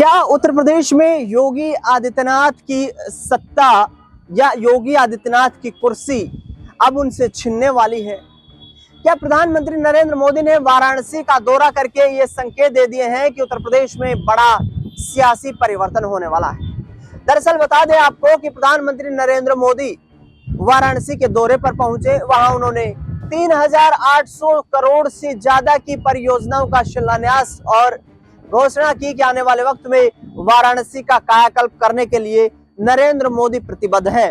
क्या उत्तर प्रदेश में योगी आदित्यनाथ की सत्ता या योगी आदित्यनाथ की कुर्सी अब उनसे छिनने वाली है? क्या प्रधानमंत्री नरेंद्र मोदी ने वाराणसी का दौरा करके ये संकेत दे दिए हैं कि उत्तर प्रदेश में बड़ा सियासी परिवर्तन होने वाला है? दरअसल बता दें आपको कि प्रधानमंत्री नरेंद्र मोदी वाराणसी के दौरे पर पहुंचे। वहां उन्होंने 3,800 करोड़ से ज्यादा की परियोजनाओं का शिलान्यास और घोषणा की कि आने वाले वक्त में वाराणसी का कायाकल्प करने के लिए नरेंद्र मोदी प्रतिबद्ध है।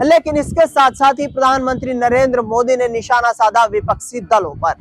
लेकिन इसके साथ साथ ही प्रधानमंत्री नरेंद्र मोदी ने निशाना साधा विपक्षी दलों पर।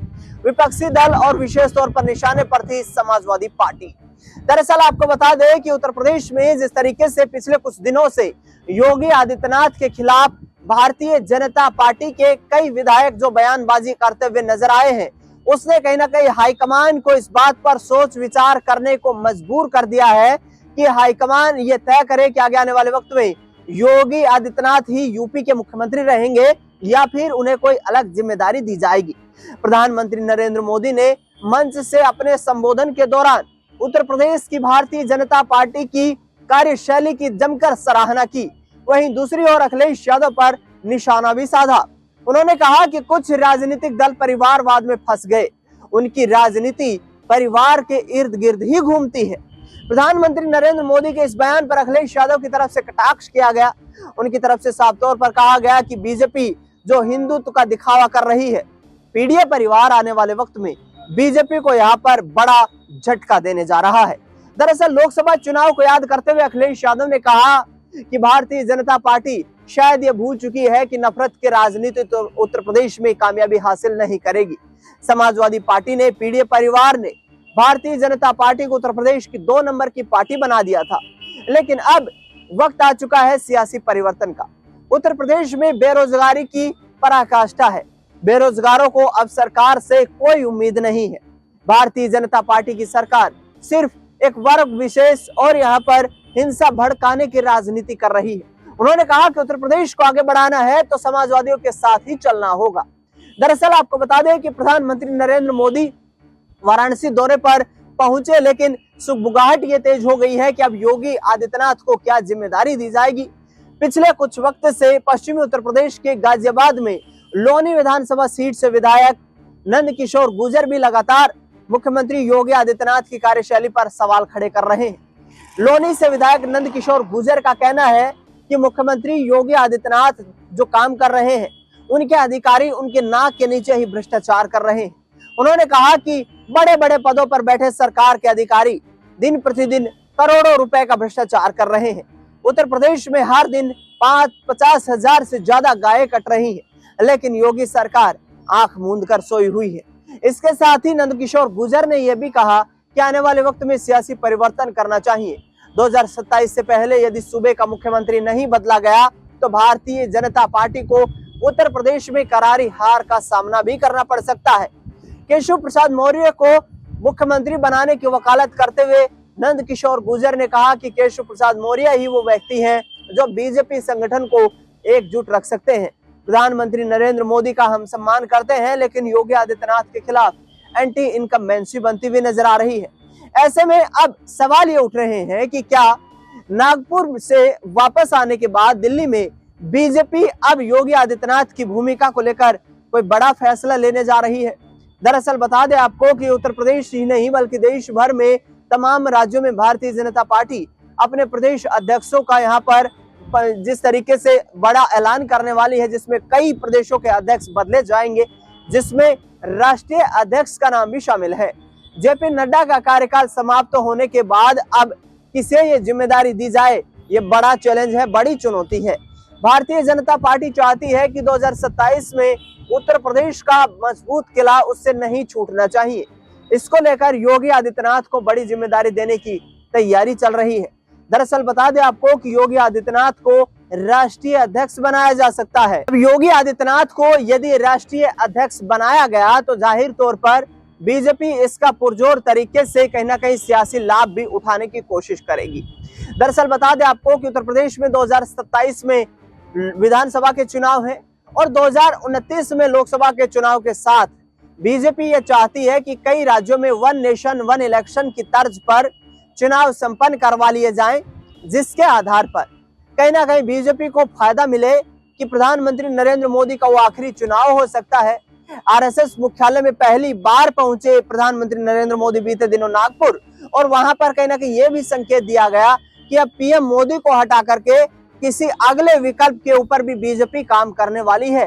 विपक्षी दल और विशेष तौर पर निशाने पर थी समाजवादी पार्टी। दरअसल आपको बता दें कि उत्तर प्रदेश में जिस तरीके से पिछले कुछ दिनों से योगी आदित्यनाथ के खिलाफ भारतीय जनता पार्टी के कई विधायक जो बयानबाजी करते हुए नजर आए हैं, उसने कहीं ना कहीं हाईकमान को इस बात पर सोच विचार करने को मजबूर कर दिया है कि हाईकमान ये तय करे कि आगे आने वाले वक्त में योगी आदित्यनाथ ही यूपी के मुख्यमंत्री रहेंगे या फिर उन्हें कोई अलग जिम्मेदारी दी जाएगी। प्रधानमंत्री नरेंद्र मोदी ने मंच से अपने संबोधन के दौरान उत्तर प्रदेश की भारतीय जनता पार्टी की कार्यशैली की जमकर सराहना की। वहीं दूसरी ओर अखिलेश यादव पर निशाना भी साधा। उन्होंने कहा कि कुछ राजनीतिक दल परिवारवाद में फंस गए, उनकी राजनीति परिवार के इर्द गिर्द ही घूमती है। प्रधानमंत्री नरेंद्र मोदी के इस बयान पर अखिलेश यादव की तरफ से कटाक्ष किया गया। उनकी तरफ से साफ तौर पर कहा गया कि बीजेपी जो हिंदुत्व का दिखावा कर रही है, पीडीए परिवार आने वाले वक्त में बीजेपी को यहाँ पर बड़ा झटका देने जा रहा है। दरअसल लोकसभा चुनाव को याद करते हुए अखिलेश यादव ने कहा कि भारतीय जनता पार्टी शायद ये भूल चुकी है कि नफरत की राजनीति तो उत्तर प्रदेश में कामयाबी हासिल नहीं करेगी। समाजवादी पार्टी ने, पीडीए परिवार ने भारतीय जनता पार्टी को उत्तर प्रदेश की 2 नंबर की पार्टी बना दिया था। लेकिन अब वक्त आ चुका है सियासी परिवर्तन का। उत्तर प्रदेश में बेरोजगारी की पराकाष्ठा है। बेरोजगारों को अब सरकार से कोई उम्मीद नहीं है। भारतीय जनता पार्टी की सरकार सिर्फ एक वर्ग विशेष और यहाँ पर हिंसा भड़काने की राजनीति कर रही है। उन्होंने कहा कि उत्तर प्रदेश को आगे बढ़ाना है तो समाजवादियों के साथ ही चलना होगा। दरअसल आपको बता दें कि प्रधानमंत्री नरेंद्र मोदी वाराणसी दौरे पर पहुंचे, लेकिन सुगबुगाहट ये तेज हो गई है कि अब योगी आदित्यनाथ को क्या जिम्मेदारी दी जाएगी। पिछले कुछ वक्त से पश्चिमी उत्तर प्रदेश के गाजियाबाद में लोनी विधानसभा सीट से विधायक नंद किशोर गुर्जर भी लगातार मुख्यमंत्री योगी आदित्यनाथ की कार्यशैली पर सवाल खड़े कर रहे हैं। लोनी से विधायक नंद किशोर गुर्जर का कहना है कि मुख्यमंत्री योगी आदित्यनाथ जो काम कर रहे हैं, उनके अधिकारी उनके नाक के नीचे ही भ्रष्टाचार कर रहे हैं। उन्होंने कहा कि बड़े बड़े पदों पर बैठे सरकार के अधिकारी दिन प्रतिदिन करोड़ों रुपए का भ्रष्टाचार कर रहे हैं। उत्तर प्रदेश में हर दिन 50,000 से ज्यादा गायें कट रही है, लेकिन योगी सरकार आंख मूंद कर सोई हुई है। इसके साथ ही नंदकिशोर गुर्जर ने यह भी कहा कि आने वाले वक्त में सियासी परिवर्तन करना चाहिए। 2027 से पहले यदि सूबे का मुख्यमंत्री नहीं बदला गया तो भारतीय जनता पार्टी को उत्तर प्रदेश में करारी हार का सामना भी करना पड़ सकता है। केशव प्रसाद मौर्य को मुख्यमंत्री बनाने की वकालत करते हुए नंद किशोर गुर्जर ने कहा कि केशव प्रसाद मौर्य ही वो व्यक्ति हैं जो बीजेपी संगठन को एकजुट रख सकते हैं। प्रधानमंत्री नरेंद्र मोदी का हम सम्मान करते हैं, लेकिन योगी आदित्यनाथ के खिलाफ एंटी इनकम्बेंसी बनती हुई नजर आ रही है। ऐसे में अब सवाल ये उठ रहे हैं कि क्या नागपुर से वापस आने के बाद दिल्ली में बीजेपी अब योगी आदित्यनाथ की भूमिका को लेकर कोई बड़ा फैसला लेने जा रही है। दरअसल बता दें आपको कि उत्तर प्रदेश ही नहीं बल्कि देश भर में तमाम राज्यों में भारतीय जनता पार्टी अपने प्रदेश अध्यक्षों का यहाँ पर जिस तरीके से बड़ा ऐलान करने वाली है, जिसमें कई प्रदेशों के अध्यक्ष बदले जाएंगे, जिसमें राष्ट्रीय अध्यक्ष का नाम भी शामिल है। जेपी नड्डा का कार्यकाल समाप्त होने के बाद अब किसे ये जिम्मेदारी दी जाए, ये बड़ा चैलेंज है, बड़ी चुनौती है। भारतीय जनता पार्टी चाहती है कि 2027 में उत्तर प्रदेश का मजबूत किला उससे नहीं छूटना चाहिए। इसको लेकर योगी आदित्यनाथ को बड़ी जिम्मेदारी देने की तैयारी चल रही है। दरअसल बता दें आपको कि योगी आदित्यनाथ को राष्ट्रीय अध्यक्ष बनाया जा सकता है। अब योगी आदित्यनाथ को यदि राष्ट्रीय अध्यक्ष बनाया गया तो जाहिर तौर पर बीजेपी इसका पुरजोर तरीके से कहीं ना कहीं सियासी लाभ भी उठाने की कोशिश करेगी। दरअसल बता दें आपको कि उत्तर प्रदेश में 2027 में विधानसभा के चुनाव हैं और 2029 में लोकसभा के चुनाव के साथ बीजेपी ये चाहती है कि कई राज्यों में वन नेशन वन इलेक्शन की तर्ज पर चुनाव संपन्न करवा लिए जाएं, जिसके आधार पर कहीं ना कहीं बीजेपी को फायदा मिले कि प्रधानमंत्री नरेंद्र मोदी का वो आखिरी चुनाव हो सकता है। आरएसएस मुख्यालय में पहली बार पहुंचे प्रधानमंत्री नरेंद्र मोदी बीते दिनों नागपुर, और वहां पर कहीं ना कहीं ये भी संकेत दिया गया कि अब पीएम मोदी को हटा करके किसी अगले विकल्प के ऊपर भी बीजेपी काम करने वाली है।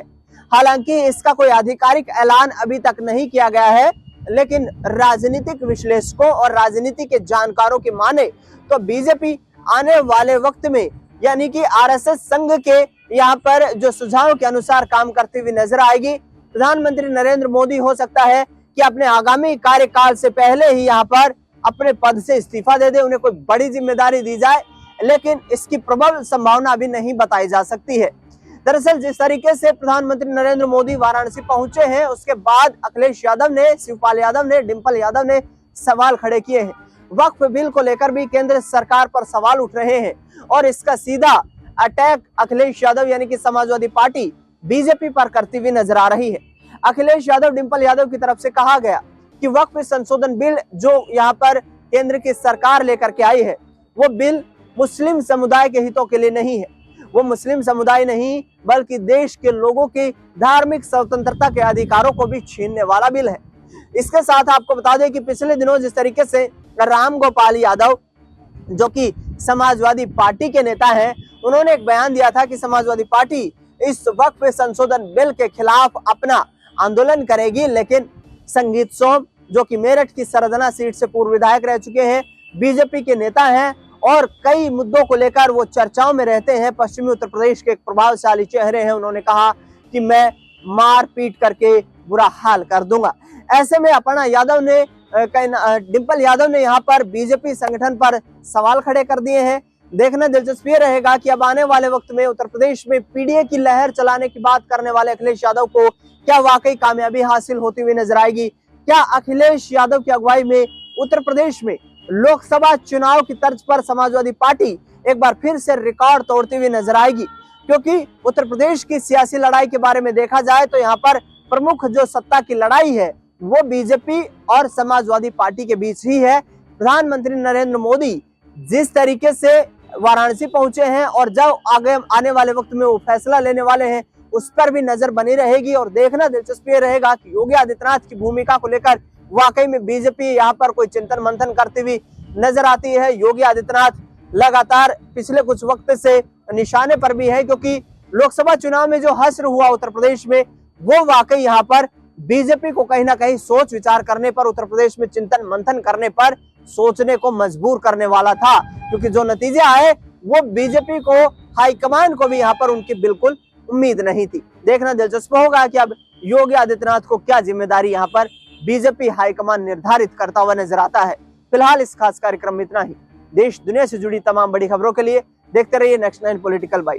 हालांकि इसका कोई आधिकारिक ऐलान अभी तक नहीं किया गया है, लेकिन राजनीतिक विश्लेषकों और राजनीति के जानकारों की माने तो बीजेपी आने वाले वक्त में यानी कि आरएसएस संघ के यहाँ पर जो सुझाव के अनुसार काम करती हुई नजर आएगी। प्रधानमंत्री नरेंद्र मोदी हो सकता है कि अपने आगामी कार्यकाल से पहले ही यहाँ पर अपने पद से इस्तीफा दे दे, उन्हें कोई बड़ी जिम्मेदारी दी जाए, लेकिन इसकी प्रबल संभावना अभी नहीं बताई जा सकती है। दरअसल जिस तरीके से प्रधानमंत्री नरेंद्र मोदी वाराणसी पहुंचे हैं, उसके बाद अखिलेश यादव ने, शिवपाल यादव ने, डिंपल यादव ने सवाल खड़े किए हैं। वक्फ बिल को लेकर भी केंद्र सरकार पर सवाल उठ रहे हैं और इसका सीधा अटैक अखिलेश यादव यानी कि समाजवादी पार्टी बीजेपी पर करती हुई नजर आ रही है। अखिलेश यादव, डिंपल यादव की तरफ से कहा गया कि वक्फ संशोधन बिल जो यहाँ पर केंद्र की सरकार लेकर के आई है, वो बिल मुस्लिम समुदाय के हितों के लिए नहीं है। वो मुस्लिम समुदाय नहीं बल्कि देश के लोगों की धार्मिक स्वतंत्रता के अधिकारों को भी छीनने वाला बिल है। इसके साथ आपको बता दें कि पिछले दिनों जिस तरीके से राम गोपाल यादव जो कि समाजवादी पार्टी के नेता हैं, उन्होंने एक बयान दिया था कि समाजवादी पार्टी इस वक्फ संशोधन बिल के खिलाफ अपना आंदोलन करेगी, लेकिन संगीत सोम जो कि मेरठ की सरदना सीट से पूर्व विधायक रह चुके हैं, बीजेपी के नेता हैं और कई मुद्दों को लेकर वो चर्चाओं में रहते हैं, पश्चिमी उत्तर प्रदेश के एक प्रभावशाली चेहरे हैं। उन्होंने कहा कि मैं मार पीट करके बुरा हाल कर दूंगा। ऐसे में अपर्णा यादव ने, डिंपल यादव ने यहाँ पर बीजेपी संगठन पर सवाल खड़े कर दिए हैं। देखना दिलचस्प ये रहेगा कि अब आने वाले वक्त में उत्तर प्रदेश में पीडीए की लहर चलाने की बात करने वाले अखिलेश यादव को क्या वाकई कामयाबी हासिल होती हुई नजर आएगी। क्या अखिलेश यादव की अगुवाई में उत्तर प्रदेश में लोकसभा चुनाव की तर्ज पर समाजवादी पार्टी एक बार फिर से रिकॉर्ड तोड़ती हुई नजर आएगी, क्योंकि उत्तर प्रदेश की सियासी लड़ाई के बारे में देखा जाए तो यहाँ पर प्रमुख जो सत्ता की लड़ाई है वो बीजेपी और समाजवादी पार्टी के बीच ही है। प्रधानमंत्री नरेंद्र मोदी जिस तरीके से वाराणसी पहुंचे हैं और जब आगे आने वाले वक्त में वो फैसला लेने वाले हैं, उस पर भी नजर बनी रहेगी और देखना दिलचस्प ये रहेगा कि योगी आदित्यनाथ की भूमिका को लेकर वाकई में बीजेपी यहाँ पर कोई चिंतन मंथन करती हुई नजर आती है। योगी आदित्यनाथ लगातार पिछले कुछ वक्त से निशाने पर भी है, क्योंकि लोकसभा चुनाव में जो हश्र हुआ उत्तर प्रदेश में, वो वाकई यहाँ पर बीजेपी को कहीं ना कहीं सोच विचार करने पर, उत्तर प्रदेश में चिंतन मंथन करने पर सोचने को मजबूर करने वाला था, क्योंकि जो नतीजे आए वो बीजेपी को, हाईकमान को भी यहाँ पर उनकी बिल्कुल उम्मीद नहीं थी। देखना दिलचस्प होगा कि अब योगी आदित्यनाथ को क्या जिम्मेदारी यहाँ पर बीजेपी हाईकमान निर्धारित करता हुआ नजर आता है। फिलहाल इस खास कार्यक्रम में इतना ही। देश दुनिया से जुड़ी तमाम बड़ी खबरों के लिए देखते रहिए नेक्स्ट 9 पॉलिटिकल बाइट।